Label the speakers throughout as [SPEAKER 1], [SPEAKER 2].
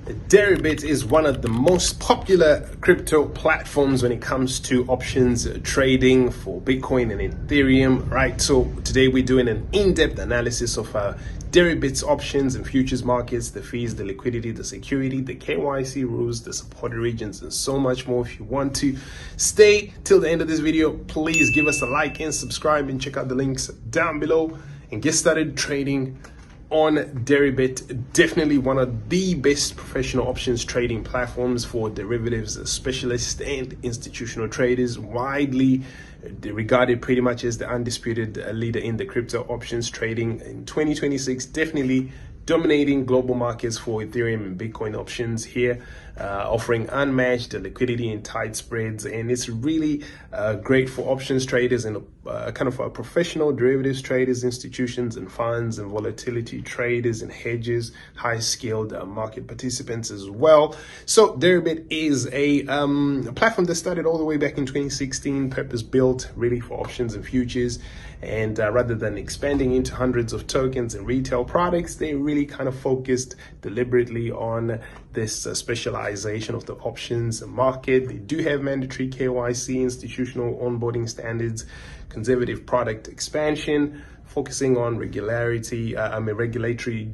[SPEAKER 1] Deribit is one of the most popular crypto platforms when it comes to options trading for Bitcoin and Ethereum, right? So today we're doing an in-depth analysis of Deribit's options and futures markets, the fees, the liquidity, the security, the KYC rules, the supported regions, and so much more. If you want to stay till the end of this video, please give us a like and subscribe and check out the links down below and get started trading on Deribit. Definitely one of the best professional options trading platforms for derivatives specialists and institutional traders, widely regarded pretty much as the undisputed leader in the crypto options trading in 2026, definitely dominating global markets for Ethereum and Bitcoin options here, offering unmatched liquidity and tight spreads. And it's really great for options traders and kind of professional derivatives traders, institutions and funds, and volatility traders and hedges, high skilled market participants as well. So Deribit is a platform that started all the way back in 2016, purpose built really for options and futures. And rather than expanding into hundreds of tokens and retail products, they really kind of focused deliberately on this specialization of the options market. They do have mandatory KYC, institutional onboarding standards, conservative product expansion, focusing on regulatory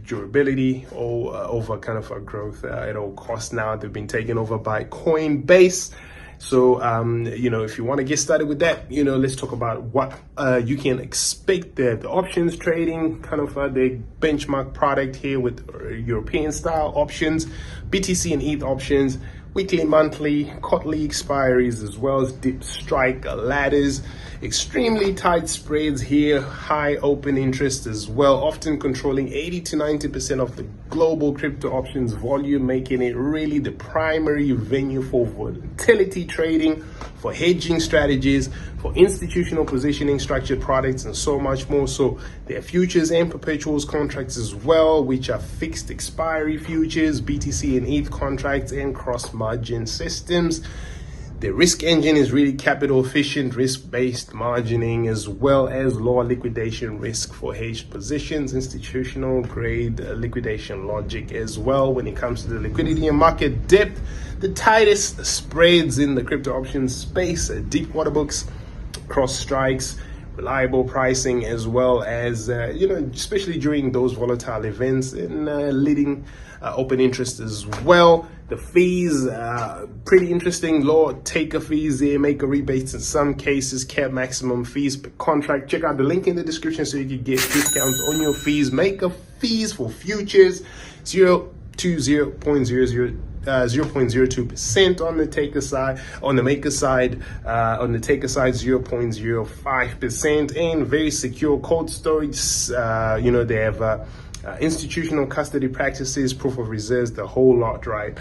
[SPEAKER 1] durability over kind of a growth at all costs. Now they've been taken over by Coinbase. So, if you want to get started with that, let's talk about what you can expect there. The options trading, kind of the benchmark product here with European style options, BTC and ETH options, weekly, monthly, quarterly expiries, as well as dip strike ladders, extremely tight spreads here, high open interest as well, often controlling 80 to 90% of the global crypto options volume, making it really the primary venue for volatility trading, for hedging strategies, for institutional positioning, structured products, and so much more. So there are futures and perpetuals contracts as well, which are fixed expiry futures, BTC and ETH contracts, and cross margin systems. The risk engine is really capital efficient, risk-based margining, as well as lower liquidation risk for hedged positions, institutional grade liquidation logic as well. When it comes to the liquidity and market depth, the tightest spreads in the crypto options space, deep order books, cross strikes, reliable pricing, as well as, especially during those volatile events, and leading open interest as well. The fees, pretty interesting. Low taker fees there, maker rebates in some cases, cap maximum fees per contract. Check out the link in the description so you can get discounts on your fees. Maker fees for futures, 0 to 0.02% on the taker side. On the maker side, on the taker side, 0.05%, and very secure cold storage. They have institutional custody practices, proof of reserves, the whole lot, right?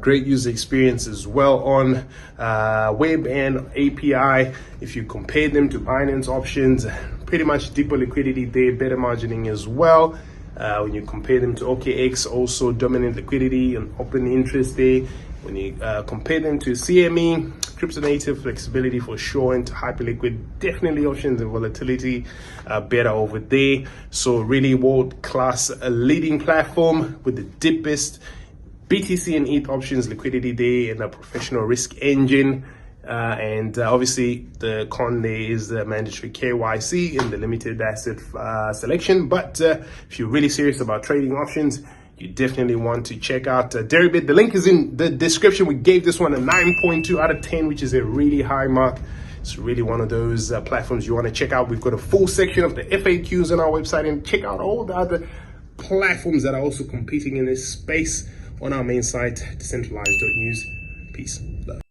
[SPEAKER 1] Great user experience as well on web and API. If you compare them to Binance options, pretty much deeper liquidity there, better margining as well. When you compare them to OKX, also dominant liquidity and open interest there. When you compare them to CME, crypto native flexibility for sure, and to hyperliquid, definitely options and volatility better over there. So really world-class leading platform with the deepest BTC and ETH options liquidity there, and a professional risk engine. Obviously the con there is the mandatory KYC and the limited asset selection. But if you're really serious about trading options, you definitely want to check out Deribit. The link is in the description. We gave this one a 9.2 out of 10, which is a really high mark. It's really one of those platforms you want to check out. We've got a full section of the FAQs on our website, and check out all the other platforms that are also competing in this space on our main site, decentralized.news. Peace. Love.